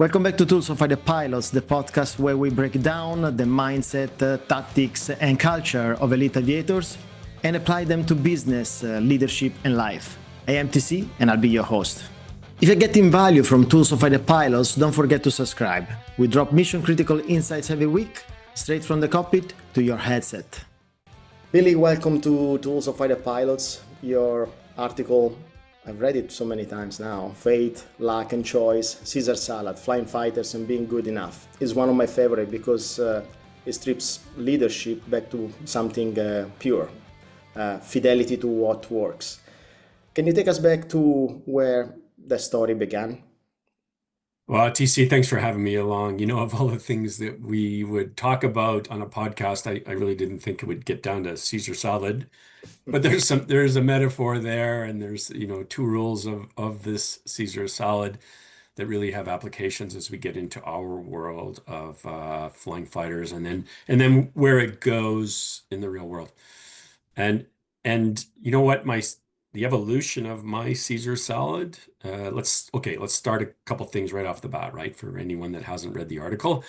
Welcome back to Tools of Fighter Pilots, the podcast where we break down the mindset, tactics, and culture of elite aviators and apply them to business, leadership, and life. I am TC, and I'll be your host. If you're getting value from Tools of Fighter Pilots, don't forget to subscribe. We drop mission-critical insights every week, straight from the cockpit to your headset. Billy, welcome to Tools of Fighter Pilots. Your article, I've read it so many times now. Fate, Luck and Choice, Caesar Salad, Flying Fighters and Being Good Enough is one of my favorite because it strips leadership back to something pure, fidelity to what works. Can you take us back to where the story began? Well, TC, thanks for having me along. You know, of all the things that we would talk about on a podcast, I really didn't think it would get down to Caesar salad. But there's a metaphor there, and there's, two rules of this Caesar salad that really have applications as we get into our world of flying fighters, and then where it goes in the real world. And and you know what, the evolution of my Caesar salad. Let's start a couple things right off the bat, right? For anyone that hasn't read the article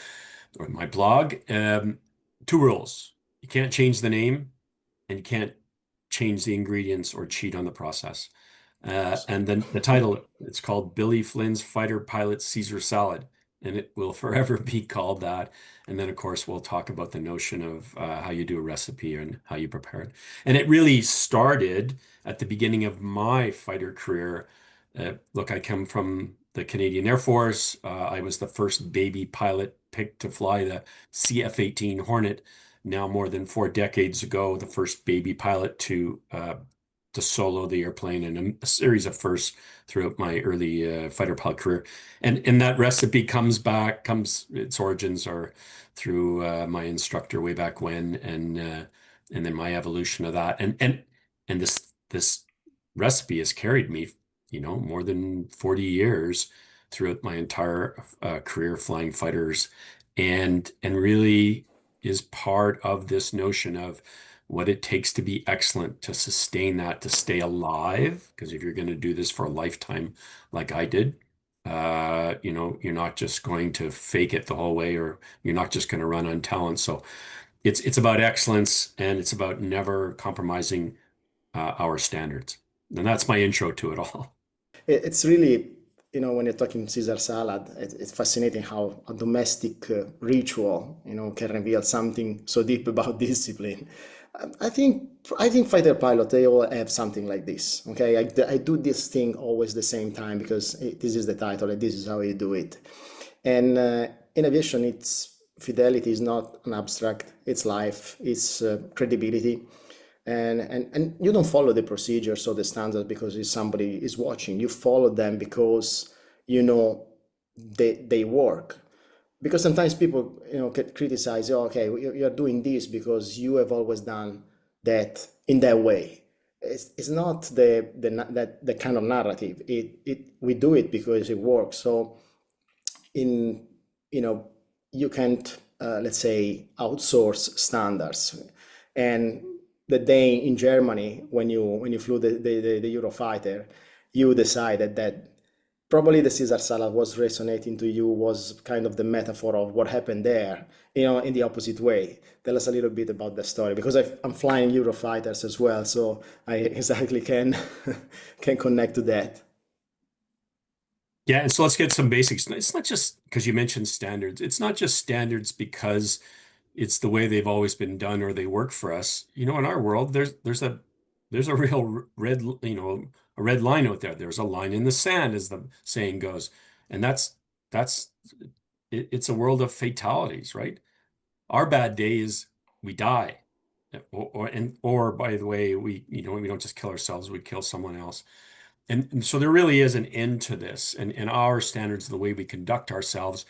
or my blog, two rules: you can't change the name, and you can't change the ingredients or cheat on the process. And then the title, it's called Billie Flynn's Fighter Pilot Caesar Salad, and it will forever be called that. And then, of course, we'll talk about the notion of how you do a recipe and how you prepare it. And it really started at the beginning of my fighter career. Look, I come from the Canadian Air Force. I was the first baby pilot picked to fly the CF-18 Hornet, now more than 4 decades ago, the first baby pilot to solo the airplane, and a series of firsts throughout my early fighter pilot career. And that recipe its origins are through my instructor way back when, and then my evolution of that. And this recipe has carried me, more than 40 years throughout my entire career flying fighters, and really is part of this notion of what it takes to be excellent, to sustain that, to stay alive. Because if you're going to do this for a lifetime, like I did, you're not just going to fake it the whole way, or you're not just going to run on talent. So it's about excellence, and it's about never compromising our standards. And that's my intro to it all. It's really, when you're talking Caesar salad, it's fascinating how a domestic ritual, can reveal something so deep about discipline. I think fighter pilot, they all have something like this. Okay, I do this thing always the same time because this is the title and this is how you do it. And in aviation, it's fidelity is not an abstract. It's life. It's credibility. And you don't follow the procedures or the standards because somebody is watching. You follow them because they work. Because sometimes people can criticize, oh, okay, you're doing this because you have always done that in that way. It's not the kind of narrative. We do it because it works. So you can't let's say outsource standards. And the day in Germany when you flew the Eurofighter, you decided that probably the Caesar salad was resonating to you, was kind of the metaphor of what happened there, in the opposite way. Tell us a little bit about the story, because I'm flying Eurofighters as well, so I exactly can can connect to that. Yeah, and so let's get some basics. It's not just because you mentioned standards. It's not just standards because it's the way they've always been done or they work for us. In our world, there's a real a red line out there. There's a line in the sand, as the saying goes, and that's it's a world of fatalities, right? Our bad day is we die, or by the way, we don't just kill ourselves, we kill someone else. And so there really is an end to this, and our standards, the way we conduct ourselves,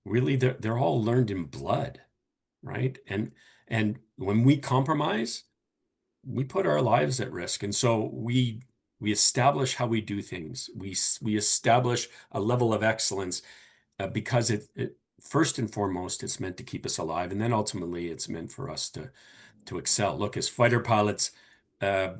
really they're all learned in blood, right? And when we compromise, we put our lives at risk. And so we establish how we do things. We establish a level of excellence because it first and foremost, it's meant to keep us alive, and then ultimately it's meant for us to excel. Look, as fighter pilots, uh,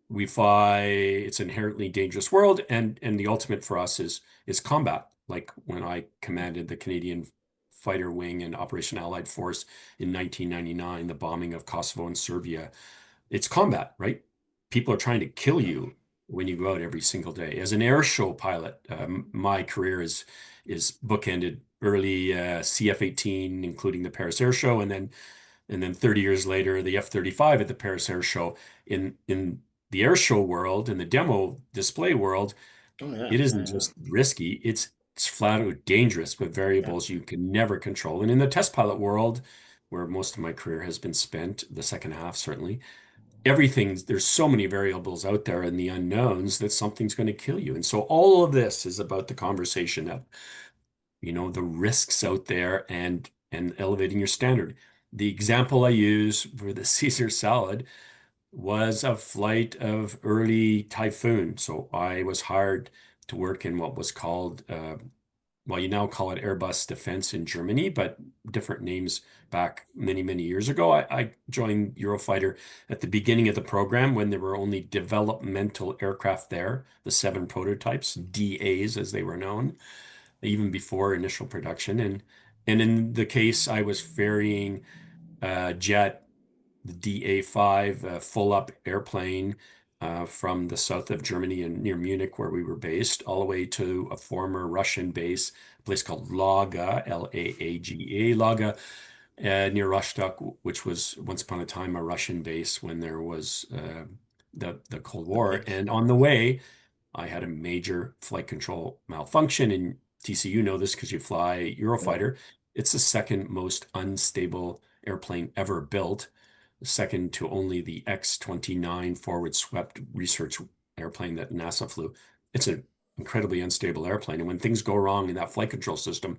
we fly. It's an inherently dangerous world, and the ultimate for us is combat. like when I commanded the Canadian Fighter Wing and Operation Allied Force in 1999, the bombing of Kosovo and Serbia. It's combat, right? People are trying to kill you when you go out every single day. As an air show pilot, my career is bookended early CF-18, including the Paris Air Show, and then 30 years later, the F-35 at the Paris Air Show. In the air show world, in the demo display world, Oh yeah, it yeah, isn't yeah, just risky, it's flat out dangerous with yeah, variables you can never control. And in the test pilot world, where most of my career has been spent, the second half certainly, there's so many variables out there and the unknowns that something's going to kill you. And so all of this is about the conversation of, the risks out there and elevating your standard. The example I use for the Caesar salad was a flight of early Typhoon. So I was hired to work in what was called, well, you now call it Airbus Defense in Germany, but different names back many, many years ago. I joined Eurofighter at the beginning of the program when there were only developmental aircraft there, the 7 prototypes, DAs as they were known, even before initial production. And in the case, I was ferrying jet, the DA5, full up airplane from the south of Germany and near Munich, where we were based, all the way to a former Russian base, a place called Laga, Laaga, Laga, near Rostock, which was once upon a time a Russian base when there was the Cold the War. peaks. And on the way, I had a major flight control malfunction. And TCU know this because you fly Yeah, Eurofighter. It's the second most unstable airplane ever built, second to only the X-29 forward swept research airplane that NASA flew. It's an incredibly unstable airplane. And when things go wrong in that flight control system,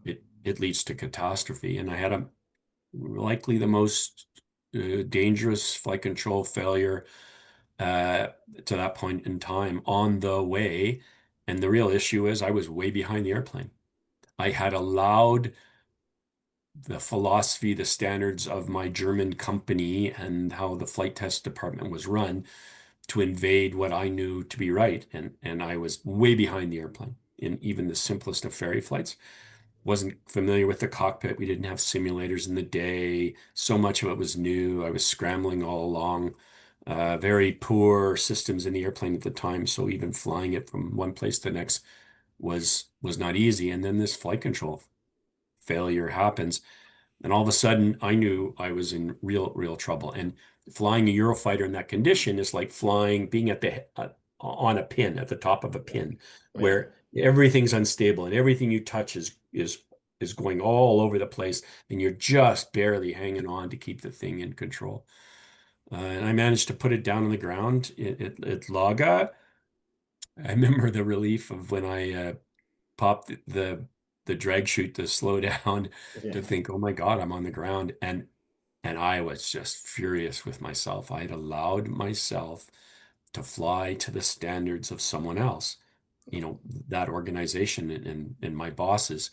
it leads to catastrophe. And I had likely the most dangerous flight control failure uh, to that point in time on the way. And the real issue is I was way behind the airplane. I had allowed the philosophy, the standards of my German company and how the flight test department was run to invade what I knew to be right. And I was way behind the airplane in even the simplest of ferry flights. Wasn't familiar with the cockpit. We didn't have simulators in the day. So much of it was new. I was scrambling all along. Very poor systems in the airplane at the time. So even flying it from one place to the next was not easy. And then this flight control failure happens. And all of a sudden, I knew I was in real, real trouble. And flying a Eurofighter in that condition is like being on a pin, at the top of a yeah, pin, yeah. where everything's unstable and everything you touch is going all over the place, and you're just barely hanging on to keep the thing in control. And I managed to put it down on the ground at Laga. I remember the relief of when I popped the drag chute to slow down Yeah. to think, oh my God, I'm on the ground. And I was just furious with myself. I had allowed myself to fly to the standards of someone else, that organization and my bosses.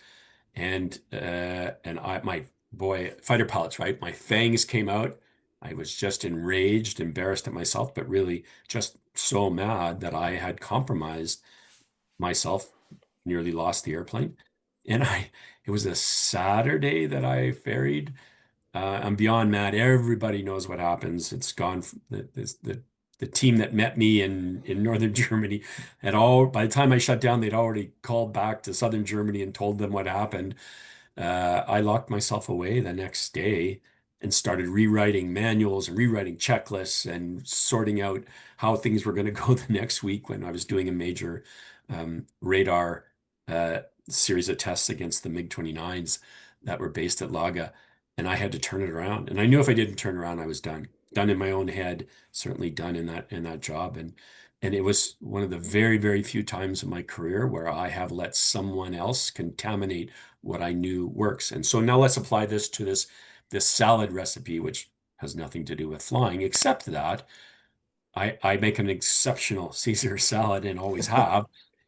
And my boy, fighter pilots, right? My fangs came out. I was just enraged, embarrassed at myself, but really just so mad that I had compromised myself, nearly lost the airplane. And it was a Saturday that I ferried. I'm beyond mad. Everybody knows what happens. It's gone. The team that met me in northern Germany by the time I shut down, they'd already called back to southern Germany and told them what happened. I locked myself away the next day and started rewriting manuals and rewriting checklists and sorting out how things were going to go the next week when I was doing a major radar series of tests against the MiG-29s that were based at Laga. And I had to turn it around. And I knew if I didn't turn around, I was done. Done in my own head, certainly done in that job. And it was one of the very, very few times in my career where I have let someone else contaminate what I knew works. And so now let's apply this to this salad recipe, which has nothing to do with flying, except that I make an exceptional Caesar salad and always have.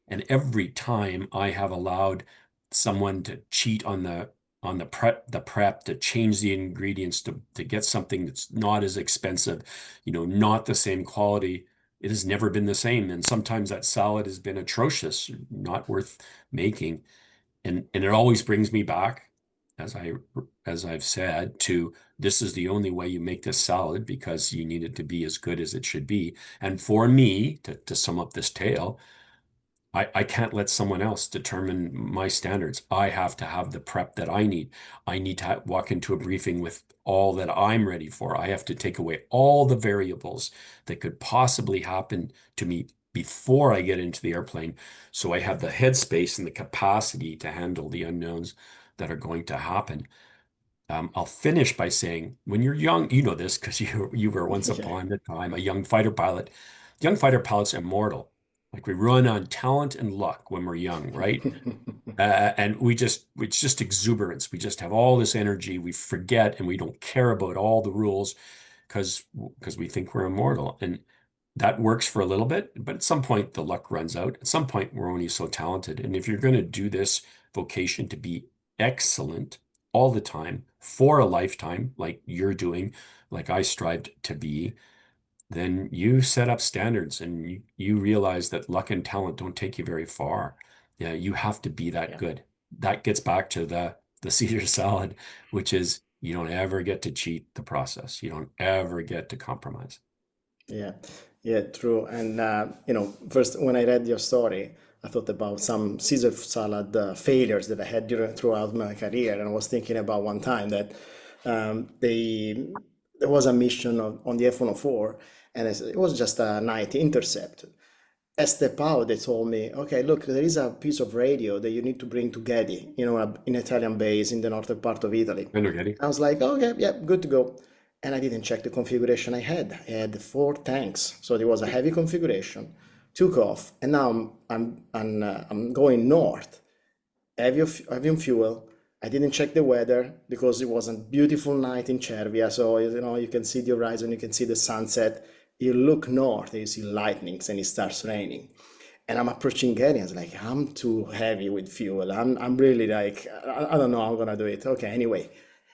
And every time I have allowed someone to cheat on the prep to change the ingredients to get something that's not as expensive, not the same quality, it has never been the same. And sometimes that salad has been atrocious, not worth making. And it always brings me back, as I've said, to this is the only way you make this salad because you need it to be as good as it should be. And for me, to sum up this tale, I can't let someone else determine my standards. I have to have the prep that I need. I need to walk into a briefing with all that I'm ready for. I have to take away all the variables that could possibly happen to me before I get into the airplane. So I have the headspace and the capacity to handle the unknowns that are going to happen. I'll finish by saying, when you're young, you know this because you were once Yeah. upon a time a young fighter pilot. Young fighter pilots are immortal. Like we run on talent and luck when we're young, right? And it's just exuberance. We just have all this energy. We forget and we don't care about all the rules because we think we're immortal. And that works for a little bit, but at some point the luck runs out. At some point we're only so talented. And if you're going to do this vocation to be excellent all the time for a lifetime, like you're doing, like I strived to be, then you set up standards and you realize that luck and talent don't take you very far. Yeah, you have to be that Yeah. good. That gets back to the Caesar salad, which is you don't ever get to cheat the process. You don't ever get to compromise. Yeah, yeah, true. And first when I read your story, I thought about some Caesar salad failures that I had throughout my career, and I was thinking about one time that there was a mission on the F-104, and it was just a night intercept. I step out, they told me, okay, look, there is a piece of radio that you need to bring to Getty, an Italian base in the northern part of Italy. I know, Getty. I was like, okay, yeah, good to go. And I didn't check the configuration I had. I had four tanks, so there was a heavy configuration. Took off, and now I'm going north. Heavy on fuel. I didn't check the weather because it was a beautiful night in Cervia. So you can see the horizon, you can see the sunset. You look north, and you see lightnings, and it starts raining. And I'm approaching Getty. I was like, I'm too heavy with fuel. I'm really like, I don't know how I'm gonna do it. Okay, anyway,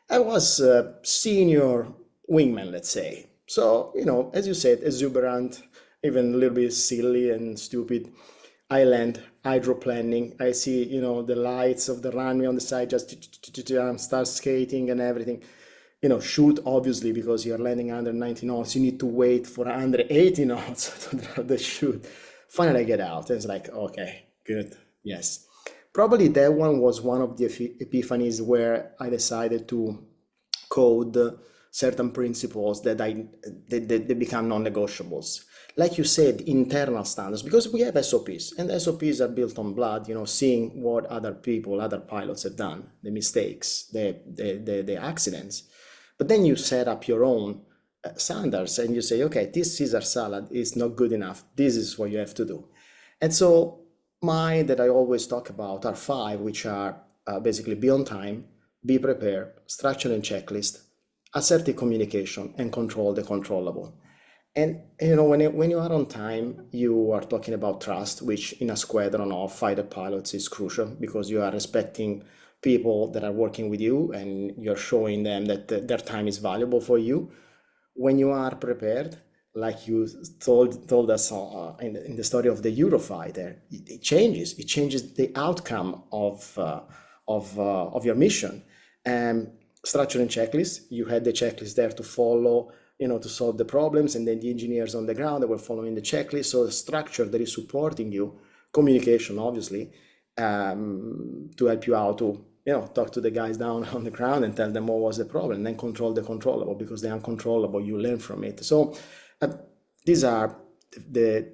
I was a senior wingman, let's say. So, as you said, exuberant, even a little bit silly and stupid. I land, hydroplanning. I see, the lights of the runway on the side, just start skating and everything. Shoot, obviously, because you're landing under 90 knots. You need to wait for under 80 knots to draw the shoot. Finally, I get out. And it's like, okay, good. Yes. Probably that one was one of the epiphanies where I decided to code certain principles that become non-negotiables. Like you said, internal standards, because we have SOPs, and SOPs are built on blood, seeing what other people, other pilots have done, the mistakes, the accidents. But then you set up your own standards and you say, okay, this Caesar salad is not good enough. This is what you have to do. And so mine that I always talk about are five, which are basically be on time, be prepared, structure and checklist, assertive communication, and control the controllable. And when you are on time, you are talking about trust, which in a squadron of fighter pilots is crucial because you are respecting people that are working with you and you're showing them that their time is valuable for you. When you are prepared, like you told us in the story of the Eurofighter, it changes. It changes the outcome of your mission. Structure and checklist. You had the checklist there to follow, to solve the problems, and then the engineers on the ground that were following the checklist. So the structure that is supporting you, communication, obviously, to help you out to talk to the guys down on the ground and tell them what was the problem, and then control the controllable because the uncontrollable you learn from it. So these are the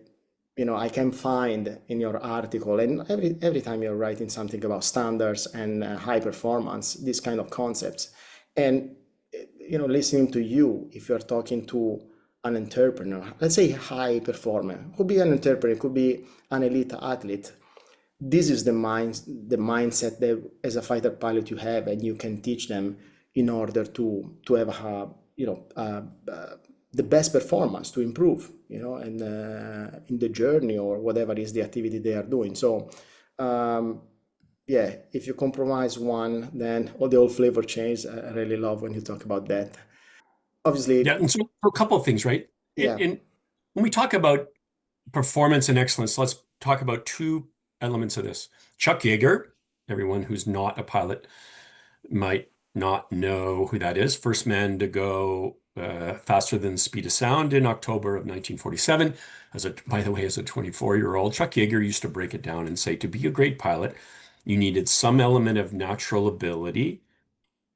I can find in your article, and every time you're writing something about standards and high performance, these kind of concepts. And listening to you, if you're talking to an entrepreneur, let's say high performer, could be an entrepreneur, could be an elite athlete. This is the mindset that as a fighter pilot you have, and you can teach them in order to have the best performance to improve, and in the journey or whatever is the activity they are doing. So yeah, if you compromise one, then all the old flavor change. I really love when you talk about that. Yeah, Obviously, and so a couple of things, right? yeah, And when we talk about performance and excellence. Let's talk about two elements of this. Chuck Yeager, everyone who's not a pilot might not know who that is. First man to go faster than the speed of sound in October of 1947. By the way, as a 24-year-old, Chuck Yeager used to break it down and say to be a great pilot, you needed some element of natural ability,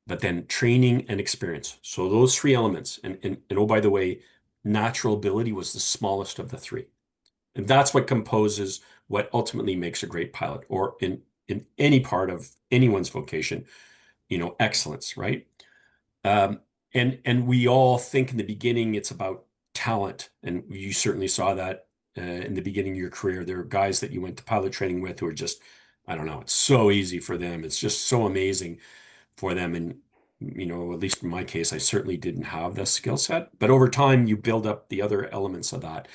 but then training and experience. So those three elements, and oh, by the way, natural ability was the smallest of the three. And that's what composes what ultimately makes a great pilot, or in any part of anyone's vocation, excellence, right? Um, and we all think in the beginning it's about talent, and you certainly saw that in the beginning of your career. There are guys that you went to pilot training with who are just, I don't know, it's so easy for them. It's just so amazing for them. And at least in my case, I certainly didn't have the skill set. But over time, you build up the other elements of that.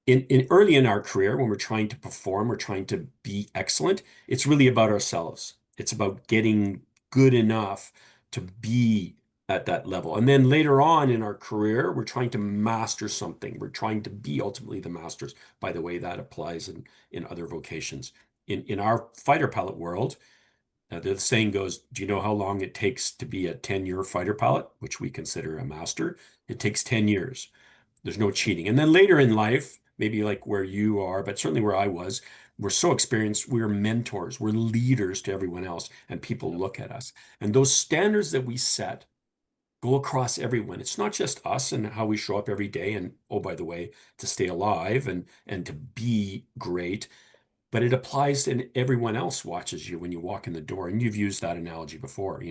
In early in our career, when we're trying to perform, we're trying to be excellent, it's really about ourselves. It's about getting good enough to be at that level. And then later on in our career, we're trying to master something. We're trying to be ultimately the masters. By the way, that applies in other vocations. In our fighter pilot world, the saying goes, do you know how long it takes to be a 10-year fighter pilot, which we consider a master? It takes 10 years. There's no cheating. And then later in life, maybe like where you are, but certainly where I was, we're so experienced, we're mentors, we're leaders to everyone else, and people look at us. And those standards that we set go across everyone. It's not just us and how we show up every day and, oh, by the way, to stay alive and to be great, but it applies and everyone else watches you when you walk in the door. And you've used that analogy before,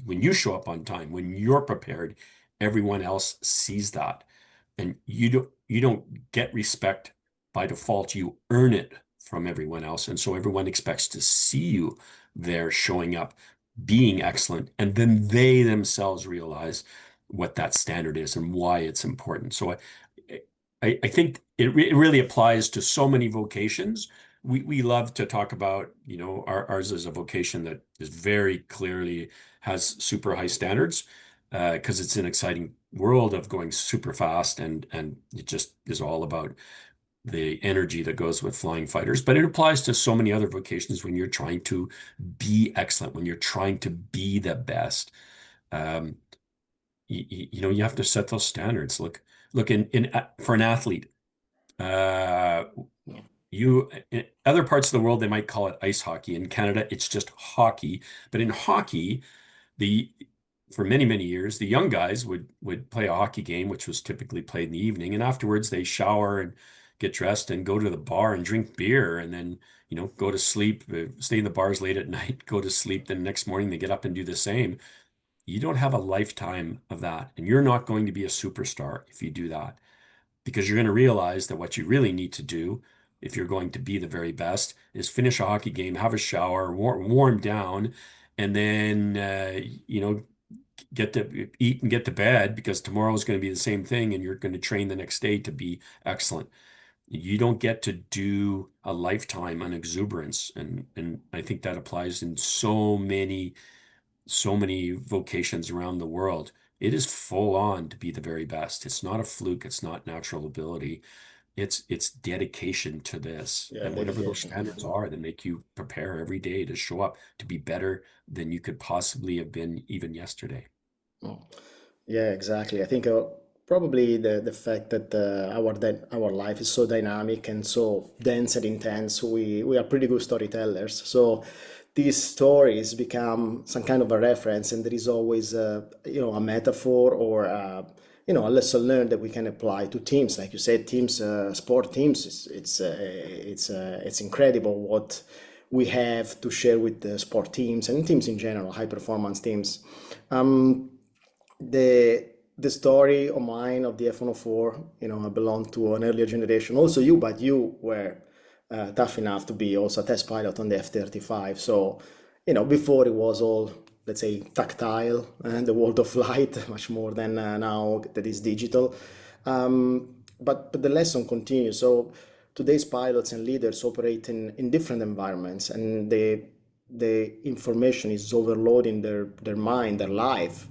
when you show up on time, when you're prepared, everyone else sees that. And you don't get respect by default. You earn it from everyone else. And so everyone expects to see you there showing up, being excellent. And then they themselves realize what that standard is and why it's important. So I think it really applies to so many vocations. We love to talk about, ours is a vocation that is very clearly has super high standards because it's an exciting world of going super fast and it just is all about the energy that goes with flying fighters. But it applies to so many other vocations when you're trying to be excellent, when you're trying to be the best. Um, you have to set those standards. Look in for an athlete. Uh, in other parts of the world, they might call it ice hockey. In Canada, it's just hockey. But in hockey, the for many, many years, the young guys would play a hockey game, which was typically played in the evening, and afterwards they shower and get dressed and go to the bar and drink beer, and then go to sleep, stay in the bars late at night, go to sleep. Then the next morning they get up and do the same. You don't have a lifetime of that, and you're not going to be a superstar if you do that because you're going to realize that what you really need to do if you're going to be the very best is finish a hockey game, have a shower, warm down, and then get to eat and get to bed because tomorrow is going to be the same thing and you're going to train the next day to be excellent. You don't get to do a lifetime on exuberance, and I think that applies in so many vocations around the world. It is full on to be the very best. It's not a fluke. It's not natural ability. It's dedication to this. Yeah, And whatever those dedication. standards are that make you prepare every day to show up to be better than you could possibly have been even yesterday. Mm. Yeah, exactly. I think probably the fact that our life is so dynamic and so dense and intense, we are pretty good storytellers. So these stories become some kind of a reference, and there is always a metaphor or a lesson learned that we can apply to teams. Like you said, teams, sport teams. It's incredible what we have to share with the sport teams and teams in general, high performance teams. Um, the the story of mine of the F-104, I belong to an earlier generation. Also you, but you were tough enough to be also a test pilot on the F-35. So, before it was all, let's say, tactile and the world of flight, much more than now that is digital. But the lesson continues. So today's pilots and leaders operate in different environments, and the information is overloading their mind, their life,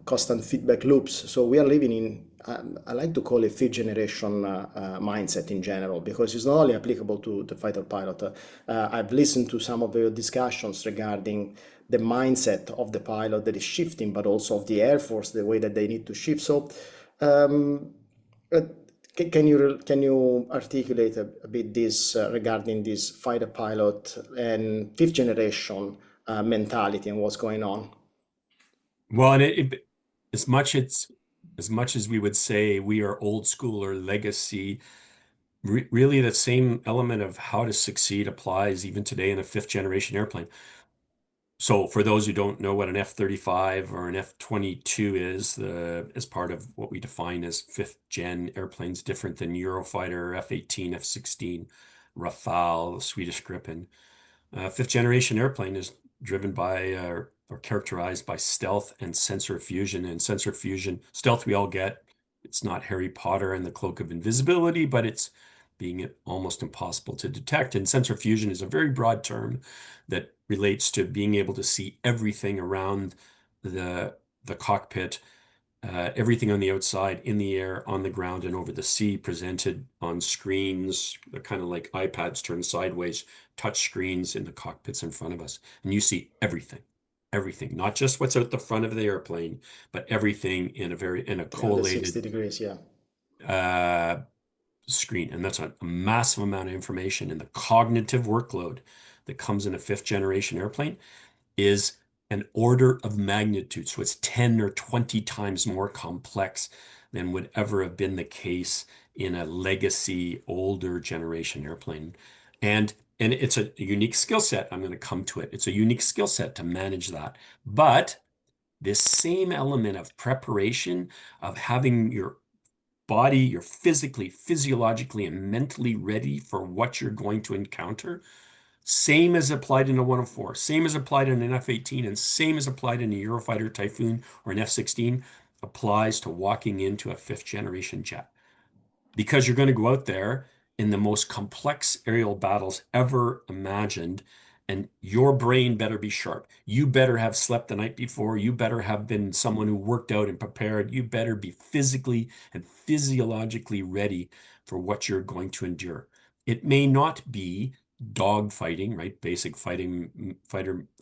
constant feedback loops. So we are living I like to call it fifth generation mindset in general, because it's not only applicable to the fighter pilot. I've listened to some of the discussions regarding the mindset of the pilot that is shifting, but also of the Air Force, the way that they need to shift. So, um, uh, can you articulate a bit this regarding this fighter pilot and fifth generation mentality and what's going on? Well, and as much as much as we would say we are old school or legacy, really the same element of how to succeed applies even today in a fifth generation airplane. So for those who don't know what an F-35 or an F-22 is, as part of what we define as fifth gen airplanes, different than Eurofighter, F-18, F-16, Rafale, Swedish Gripen. Fifth generation airplane is driven by or characterized by stealth and sensor fusion. And sensor fusion, stealth we all get. It's not Harry Potter and the Cloak of Invisibility, but it's being almost impossible to detect. And sensor fusion is a very broad term that relates to being able to see everything around the cockpit, everything on the outside, in the air, on the ground, and over the sea, presented on screens. They're kind of like iPads turned sideways, touch screens in the cockpits in front of us. And you see everything, not just what's out the front of the airplane, but everything in a 360 collated degrees, yeah. uh, screen. And that's a massive amount of information. And the cognitive workload that comes in a fifth generation airplane is an order of magnitude. So it's 10 or 20 times more complex than would ever have been the case in a legacy older generation airplane. And it's a unique skill set. I'm going to come to it. It's a unique skill set to manage that. But this same element of preparation, of having your body, you're physically, physiologically, and mentally ready for what you're going to encounter, same as applied in a 104, same as applied in an F-18, and same as applied in a Eurofighter Typhoon or an F-16, applies to walking into a fifth generation jet. Because you're going to go out there in the most complex aerial battles ever imagined, and your brain better be sharp. You better have slept the night before. You better have been someone who worked out and prepared. You better be physically and physiologically ready for what you're going to endure. It may not be dog fighting, right? Basic fighting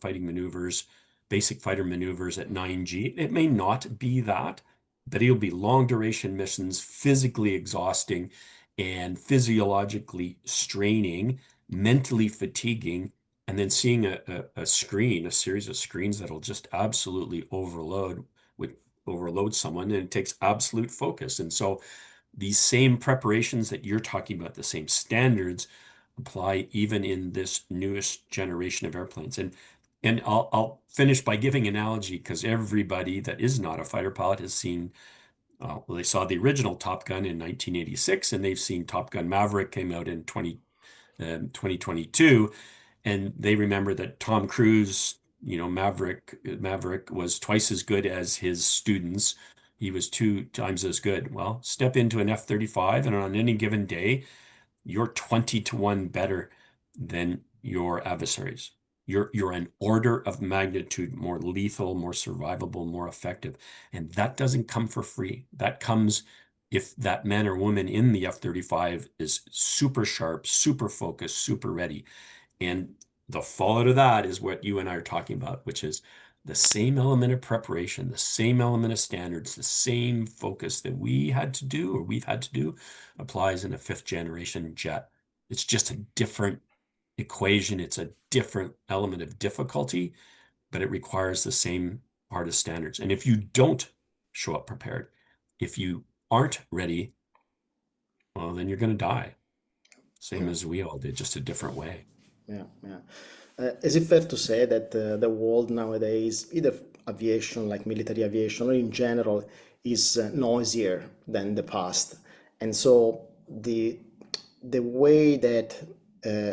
maneuvers, basic fighter maneuvers at 9G. It may not be that, but it'll be long duration missions, physically exhausting and physiologically straining, mentally fatiguing, and then seeing a series of screens that'll just absolutely overload someone, and it takes absolute focus. And so these same preparations that you're talking about, the same standards, apply even in this newest generation of airplanes. And I'll finish by giving an analogy, because everybody that is not a fighter pilot has seen, well, they saw the original Top Gun in 1986, and they've seen Top Gun Maverick came out in 2022, and they remember that Tom Cruise, Maverick was twice as good as his students. He was two times as good. Well, step into an F-35, and on any given day, you're 20 to 1 better than your adversaries. You're an order of magnitude more lethal, more survivable, more effective. And that doesn't come for free. That comes if that man or woman in the F-35 is super sharp, super focused, super ready. And the fallout of that is what you and I are talking about, which is the same element of preparation, the same element of standards, the same focus that we had to do or we've had to do applies in a fifth generation jet. It's just a different equation. It's a different element of difficulty, but it requires the same part of standards. And if you don't show up prepared, if you aren't ready, well, then you're going to die. Same Yeah. as we all did, just a different way. Yeah, yeah. Is it fair to say that the world nowadays, either aviation, like military aviation, or in general, is noisier than the past? And so the way that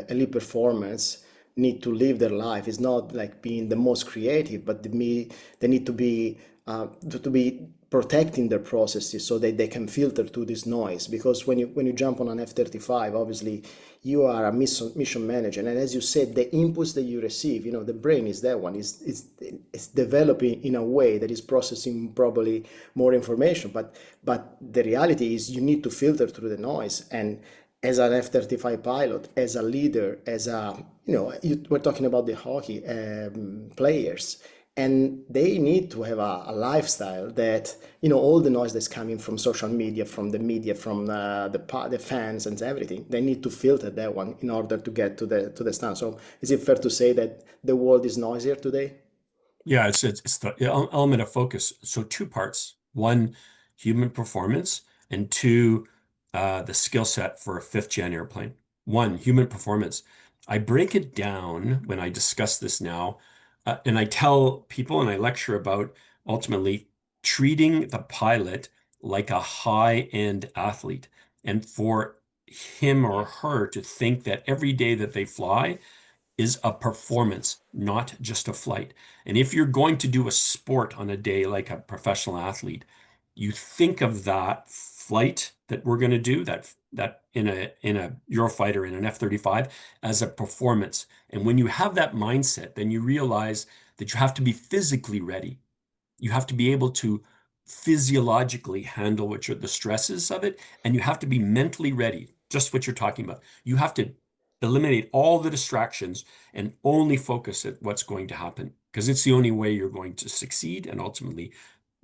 elite performers need to live their life is not like being the most creative, but they need to be protecting their processes so that they can filter through this noise. Because when you jump on an F-35, obviously you are a mission manager, and as you said, the inputs that you receive, the brain is that one, is developing in a way that is processing probably more information, but the reality is you need to filter through the noise. And as an F-35 pilot, as a leader, we're talking about the hockey players, and they need to have a lifestyle that, all the noise that's coming from social media, from the media, from the fans and everything, they need to filter that one in order to get to the stand. So is it fair to say that the world is noisier today? Yeah, it's the element of focus. So two parts. One, human performance, and two, the skill set for a fifth gen airplane. One, human performance. I break it down when I discuss this now, and I tell people and I lecture about ultimately treating the pilot like a high-end athlete. And for him or her to think that every day that they fly is a performance, not just a flight. And if you're going to do a sport on a day like a professional athlete, you think of that flight that we're going to do, that in a Eurofighter, in an F-35, as a performance. And when you have that mindset, then you realize that you have to be physically ready. You have to be able to physiologically handle the stresses of it, and you have to be mentally ready, just what you're talking about. You have to eliminate all the distractions and only focus at what's going to happen, because it's the only way you're going to succeed and ultimately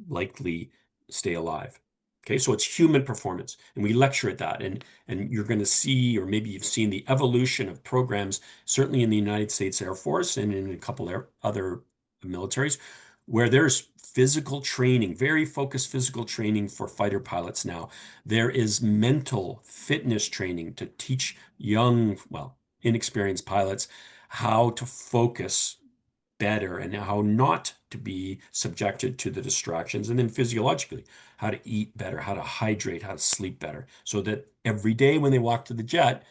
likely stay alive. Okay, so it's human performance, and we lecture at that, and you're going to see, or maybe you've seen, the evolution of programs, certainly in the United States Air Force and in a couple other militaries, where there's physical training, very focused physical training for fighter pilots now. There is mental fitness training to teach young, well, inexperienced pilots how to focus better and how not to be subjected to the distractions. And then physiologically, how to eat better, how to hydrate, how to sleep better, so that every day when they walk to the jet,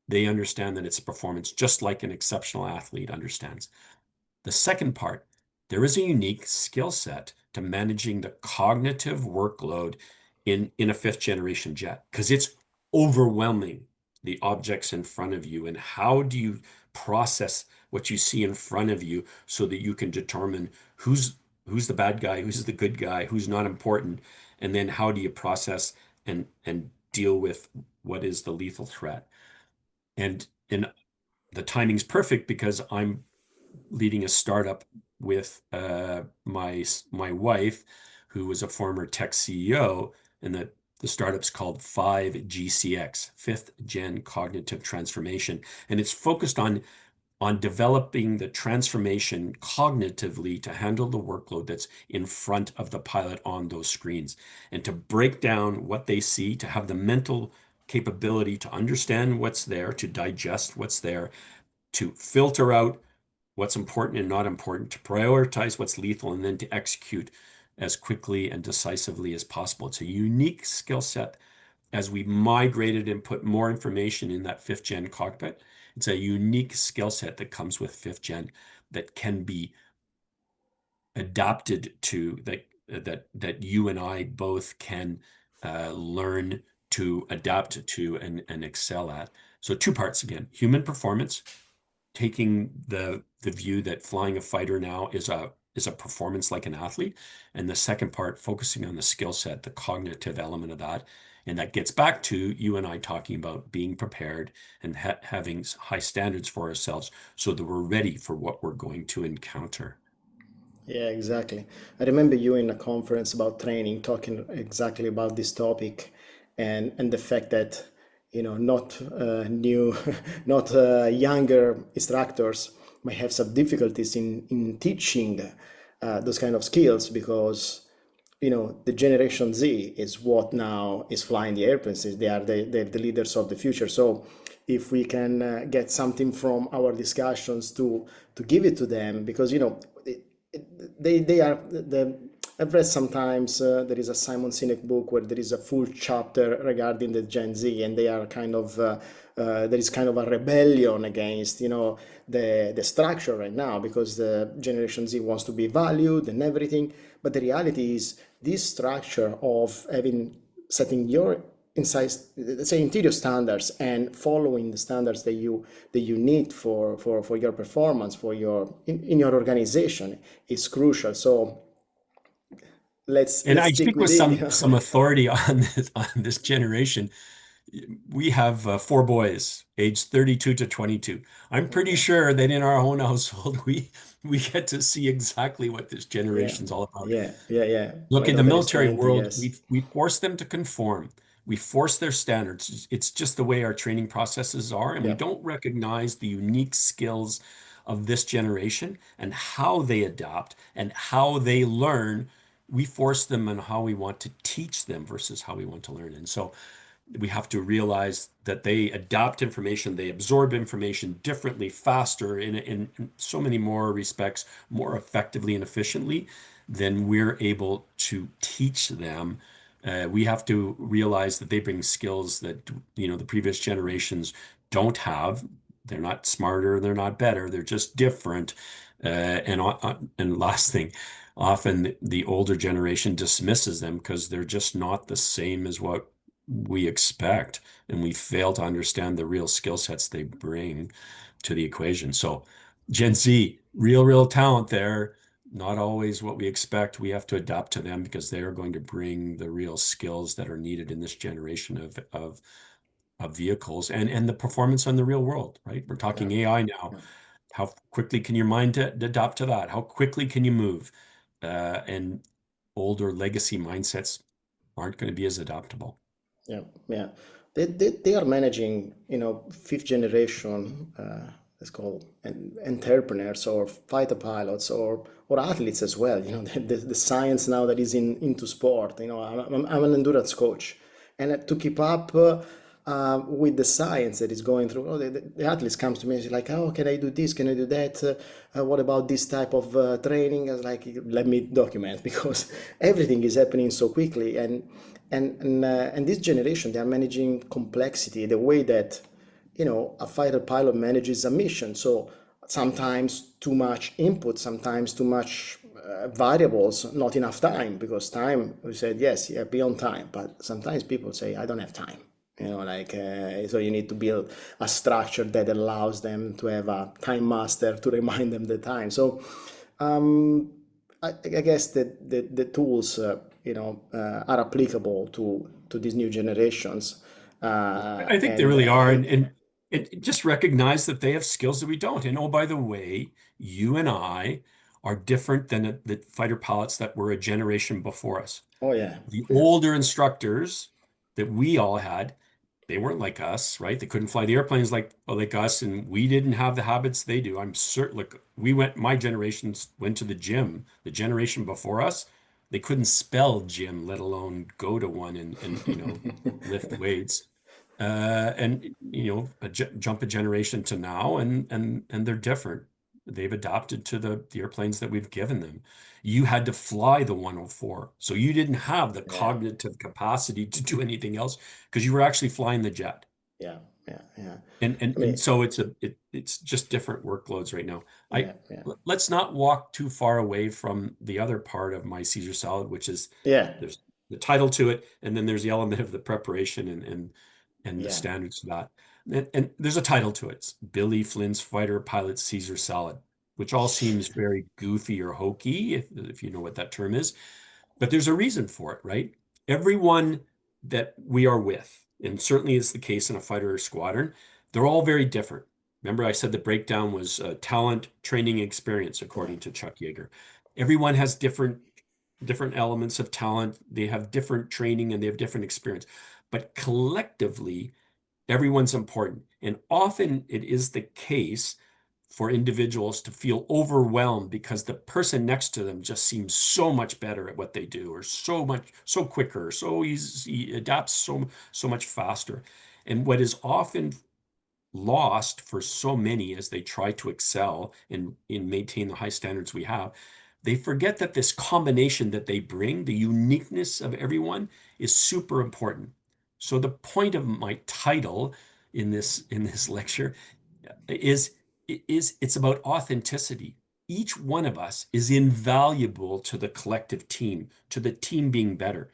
they understand that it's performance, just like an exceptional athlete understands. The second part, there is a unique skill set to managing the cognitive workload in a fifth generation jet, because it's overwhelming, the objects in front of you. And how do you process what you see in front of you so that you can determine who's the bad guy, who's the good guy, who's not important, and then how do you process and deal with what is the lethal threat? And the timing's perfect because I'm leading a startup with my wife, who was a former tech CEO, and the startup's called 5GCX, Fifth Gen Cognitive Transformation, and it's focused on developing the transformation cognitively to handle the workload that's in front of the pilot on those screens, and to break down what they see, to have the mental capability to understand what's there, to digest what's there, to filter out what's important and not important, to prioritize what's lethal, and then to execute as quickly and decisively as possible. It's a unique skill set. As we migrated and put more information in that fifth gen cockpit, it's a unique skill set that comes with fifth gen that can be adapted to, that you and I both can learn to adapt to and excel at. So two parts again: human performance, taking the view that flying a fighter now is a performance like an athlete, and the second part, focusing on the skill set, the cognitive element of that. And that gets back to you and I talking about being prepared and having high standards for ourselves so that we're ready for what we're going to encounter. Yeah, exactly. I remember you in a conference about training talking exactly about this topic, and the fact that, not new, not younger instructors may have some difficulties in teaching those kind of skills, because the Generation Z is what now is flying the airplanes. They are the leaders of the future. So if we can get something from our discussions to give it to them, because they are the I've read sometimes there is a Simon Sinek book where there is a full chapter regarding the Gen Z, and they are kind of there is kind of a rebellion against the structure right now because the Generation Z wants to be valued and everything. But the reality is this structure of having setting your inside, let's say, interior standards and following the standards that you need for your performance for your in your organization is crucial. So let's And let's I stick speak with with it. some authority on this generation. We have four boys, aged 32 to 22. I'm pretty Okay. sure that in our own household, we get to see exactly what this Yeah, generation's all about. yeah. Look, My in the daughter is military 20, world, yes. we force them to conform. We force their standards. It's just the way our training processes are, and we Yeah, don't recognize the unique skills of this generation and how they adapt and how they learn. We force them on how we want to teach them versus how we want to learn. And so we have to realize that they adapt information, they absorb information differently, faster, in so many more respects, more effectively and efficiently than we're able to teach them. We have to realize that they bring skills that the previous generations don't have. They're not smarter, they're not better, they're just different. And last thing, often the older generation dismisses them because they're just not the same as what we expect, and we fail to understand the real skill sets they bring to the equation. So Gen Z, real talent there, not always what we expect. We have to adapt to them because they are going to bring the real skills that are needed in this generation of vehicles and the performance on the real world, right? We're yeah, talking AI now. yeah, How quickly can your mind adapt to that? How quickly can you move? And older legacy mindsets aren't going to be as adaptable. yeah, yeah. They are managing, fifth generation, let's call entrepreneurs or fighter pilots or athletes as well. The science now that is into sport. I'm an endurance coach, and to keep up with the science that is going through, the athletes comes to me and say like, oh, can I do this? Can I do that? What about this type of training? I was like, let me document because everything is happening so quickly and this generation they are managing complexity the way that a fighter pilot manages a mission. So sometimes too much input, sometimes too much variables, not enough time, because time, we said yes, yeah, be on time, but sometimes people say I don't have time. So you need to build a structure that allows them to have a time master to remind them the time. So um, I guess that the tools, are applicable to these new generations, I think they and really are, and just recognize that they have skills that we don't. And oh, by the way, you and I are different than the fighter pilots that were a generation before us. oh yeah, The yeah, older instructors that we all had, they weren't like us, right? They couldn't fly the airplanes like us, and we didn't have the habits they do. I'm certain, like my generations went to the gym. The generation before us, they couldn't spell gym, let alone go to one and lift weights. And jump a generation to now, and they're different. They've adapted to the airplanes that we've given them. You had to fly the 104, so you didn't have the yeah, cognitive capacity to do anything else because you were actually flying the jet. yeah, yeah, yeah. And and I and mean, so it's just different workloads right now. yeah, yeah, Let's not walk too far away from the other part of my Caesar salad, which is yeah, there's the title to it, and then there's the element of the preparation and the yeah. standards for that. And there's a title to it. It's Billie Flynn's Fighter Pilot Caesar Salad, which all seems very goofy or hokey, if you know what that term is. But there's a reason for it, right? Everyone that we are with, and certainly is the case in a fighter squadron, they're all very different. Remember, I said the breakdown was talent, training, experience, Yeah, according to Chuck Yeager. Everyone has different elements of talent. They have different training and they have different experience. But collectively, everyone's important. And often it is the case for individuals to feel overwhelmed because the person next to them just seems so much better at what they do, or so quicker, so he adapts so much faster. And what is often lost for so many as they try to excel and maintain the high standards we have, they forget that this combination that they bring, the uniqueness of everyone, is super important. So the point of my title in this lecture is it's about authenticity. Each one of us is invaluable to the collective team, to the team being better.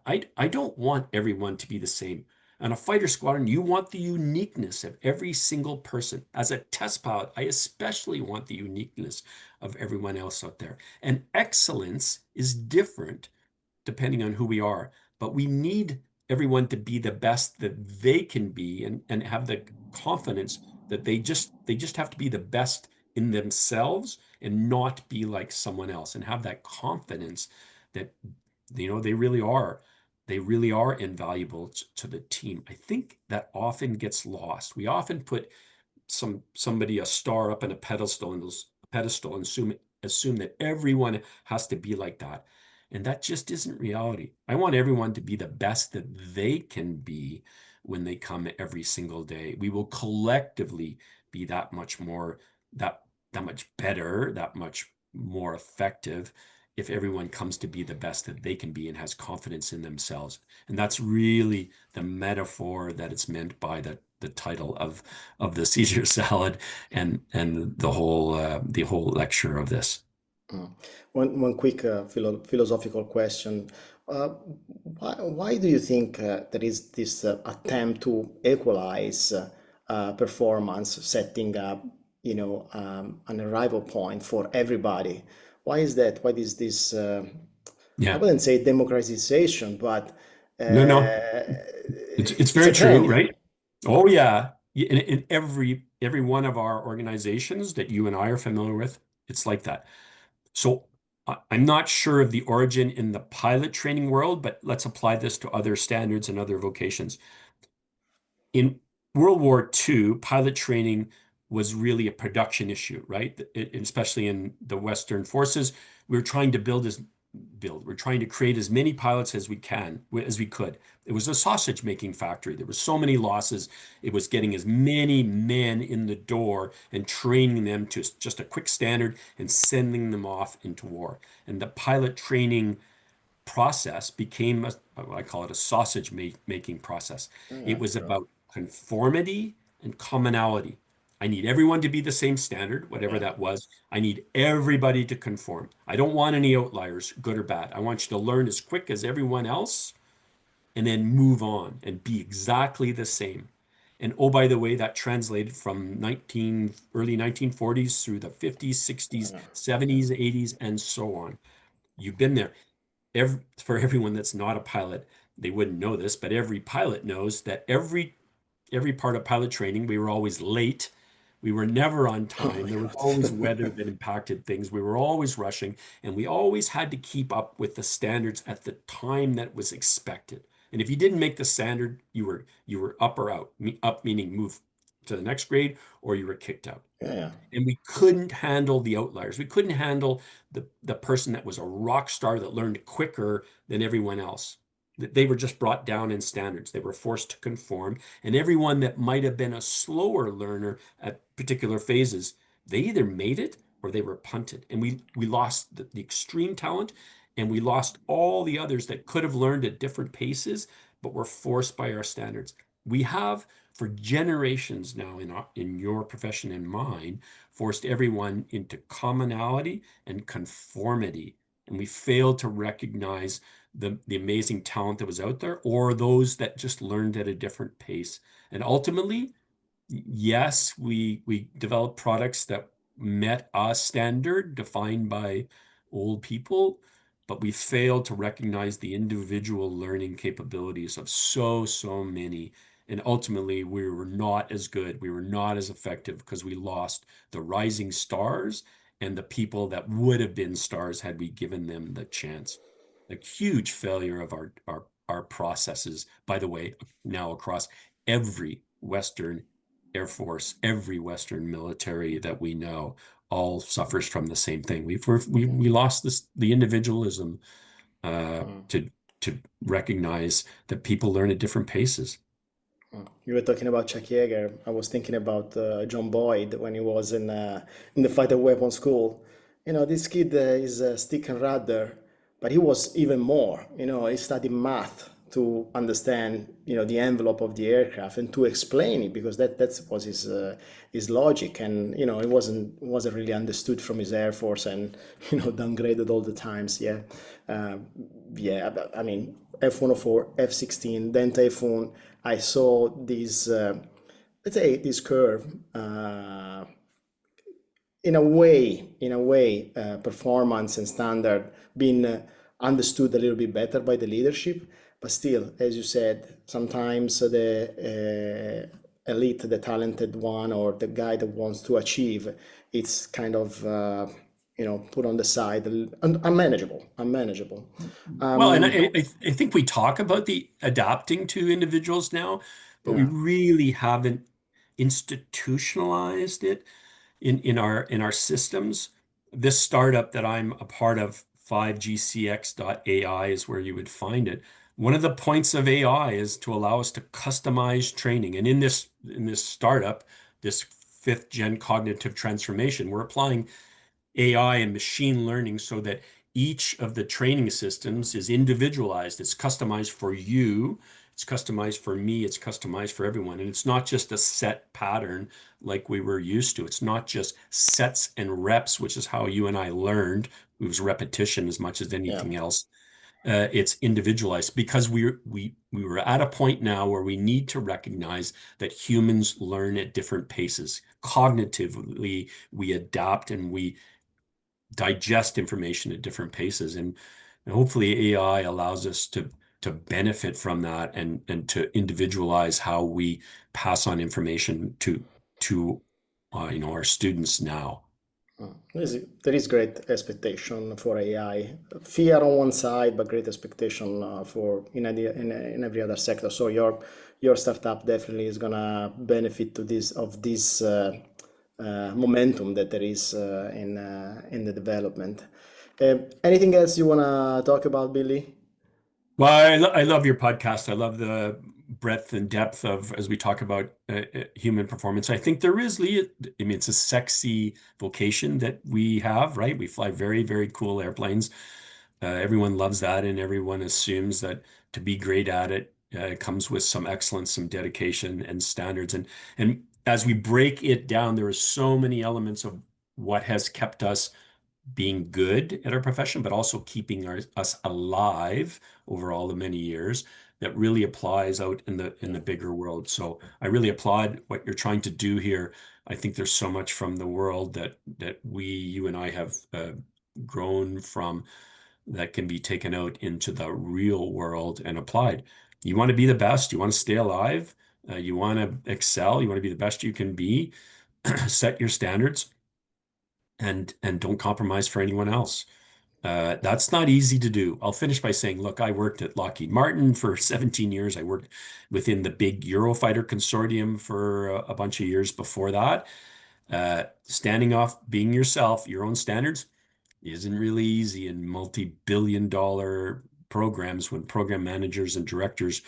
I don't want everyone to be the same. On a fighter squadron, you want the uniqueness of every single person. As a test pilot, I especially want the uniqueness of everyone else out there. And excellence is different depending on who we are. But we need everyone to be the best that they can be and have the confidence that they just have to be the best in themselves and not be like someone else and have that confidence that they really are invaluable to the team. I think that often gets lost. We often put somebody a star up in a pedestal and assume that everyone has to be like that. And that just isn't reality. I want everyone to be the best that they can be when they come every single day. We will collectively be that much more, that much better, that much more effective if everyone comes to be the best that they can be and has confidence in themselves. And that's really the metaphor that it's meant by the title of the Caesar salad and the whole lecture of this. Mm. One quick philosophical question. Uh, why do you think there is this attempt to equalize performance, setting up, an arrival point for everybody? Why is that? Why is this? I Yeah. wouldn't say democratization, but No, no. uh, It's it's a very true, trend. right? Oh yeah. In every one of our organizations that you and I are familiar with, it's like that. So I'm not sure of the origin in the pilot training world, but let's apply this to other standards and other vocations. In World War II, pilot training was really a production issue, right? Especially in the Western forces, we were trying to we're trying to create as many pilots as we could. It was a sausage making factory. There were so many losses. It was getting as many men in the door and training them to just a quick standard and sending them off into war. And the pilot training process became I call it a sausage making process. It Yeah, was true. about conformity and commonality. I need everyone to be the same standard, whatever Yeah. that was. I need everybody to conform. I don't want any outliers, good or bad. I want you to learn as quick as everyone else and then move on and be exactly the same. And oh, by the way, that translated from early 1940s through the 50s, 60s, Yeah. 70s, 80s, and so on. You've been there for everyone that's not a pilot, they wouldn't know this, but every pilot knows that every part of pilot training, we were always late. We were never on Oh my time. There was always weather God. that impacted things. We were always rushing, and we always had to keep up with the standards at the time that was expected. And if you didn't make the standard, you were up or out. Up meaning move to the next grade, or you were kicked out. Yeah, yeah. And we couldn't handle the outliers. We couldn't handle the person that was a rock star that learned quicker than everyone else. They were just brought down in standards. They were forced to conform. And everyone that might have been a slower learner at particular phases, they either made it or they were punted. And we lost the extreme talent and we lost all the others that could have learned at different paces, but were forced by our standards. We have for generations now in your profession and mine forced everyone into commonality and conformity. And we failed to recognize the amazing talent that was out there or those that just learned at a different pace. And ultimately, yes, we developed products that met a standard defined by old people, but we failed to recognize the individual learning capabilities of so many. And ultimately, we were not as good. We were not as effective because we lost the rising stars and the people that would have been stars had we given them the chance. A huge failure of our processes, by the way, now across every Western Air Force, every Western military that we know all suffers from the same thing. We lost the individualism Mm. to recognize that people learn at different paces. You were talking about Chuck Yeager. I was thinking about John Boyd when he was in the fighter weapon school. This kid is a stick and rudder, but he was even more. He studied math to understand, the envelope of the aircraft and to explain it because that was his logic, and it wasn't really understood from his Air Force, and downgraded all the times. Yeah, uh, yeah. I mean, F-104, F-16, then Typhoon. I saw this, let's say, this curve. In a way, performance and standard being understood a little bit better by the leadership. But still, as you said, sometimes the elite, the talented one, or the guy that wants to achieve, it's kind of put on the side, unmanageable. Well, and Um, I think we talk about the adapting to individuals now, but we yeah, really haven't institutionalized it in our systems. This startup that I'm a part of, 5gcx.ai, is where you would find it. One of the points of AI is to allow us to customize training. And in this startup, this fifth gen cognitive transformation, we're applying AI and machine learning so that each of the training systems is individualized. It's customized for you. It's customized for me. It's customized for everyone. And it's not just a set pattern like we were used to. It's not just sets and reps, which is how you and I learned. It was repetition as much as yeah. anything else. It's individualized because we were at a point now where we need to recognize that humans learn at different paces. Cognitively, we adapt and we digest information at different paces. And hopefully AI allows us to benefit from that and to individualize how we pass on information to our students now. There is great expectation for AI. Fear on one side, but great expectation for in every other sector. So your startup definitely is gonna benefit to this momentum that there is in the development. Anything else you wanna talk about, Billy? Well, I love your podcast. I love the breadth and depth of as we talk about human performance. I think there is, I mean, it's a sexy vocation that we have, right? We fly very, very cool airplanes. Everyone loves that, and everyone assumes that to be great at it comes with some excellence, some dedication, and standards. And as we break it down, there are so many elements of what has kept us being good at our profession, but also keeping us alive over all the many years that really applies out in the bigger world. So I really applaud what you're trying to do here. I think there's so much from the world that you and I have grown from that can be taken out into the real world and applied. You want to be the best, you want to stay alive, you want to excel, you want to be the best you can be, set your standards and don't compromise for anyone else. That's not easy to do. I'll finish by saying, look, I worked at Lockheed Martin for 17 years. I worked within the big Eurofighter consortium for a bunch of years before that. Standing off, being yourself, your own standards isn't really easy in multi-billion dollar programs when program managers and directors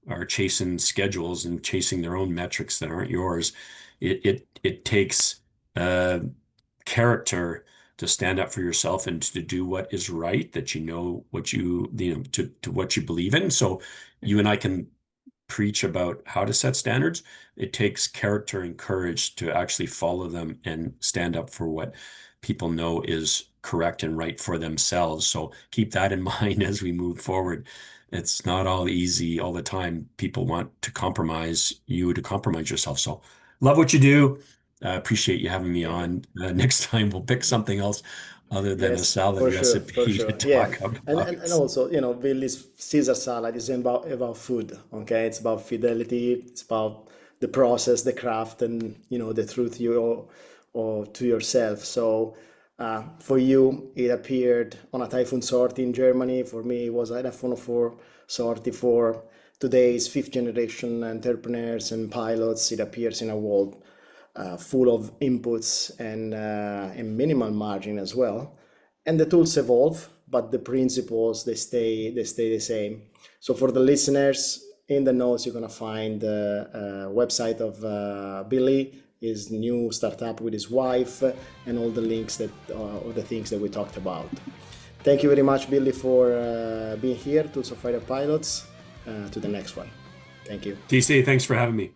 are chasing schedules and chasing their own metrics that aren't yours. It takes uh, character to stand up for yourself and to do what is right, that you know what to what you believe in. So you and I can preach about how to set standards. It takes character and courage to actually follow them and stand up for what people know is correct and right for themselves. So keep that in mind as we move forward. It's not all easy all the time. People want to compromise you to compromise yourself. So love what you do. Appreciate you having me Yeah. on. Next time we'll pick something else other than a Yes, salad for sure, for recipe to sure. Yeah, talk and about. also, Billy's Caesar salad is about food. Okay, it's about fidelity. It's about the process, the craft, and the truth you or to yourself. So, for you, it appeared on a Typhoon sortie in Germany. For me, it was an F-104 sortie. For today's fifth generation entrepreneurs and pilots, it appears in a world full of inputs and minimal margin as well. And the tools evolve, but the principles they stay the same. So for the listeners, in the notes you're gonna find the website of Billy his new startup with his wife, and all the links that all the things that we talked about. Thank you very much, Billy, for being here. Tools of Fighter Pilots. To the next one. Thank you. TC, thanks for having me.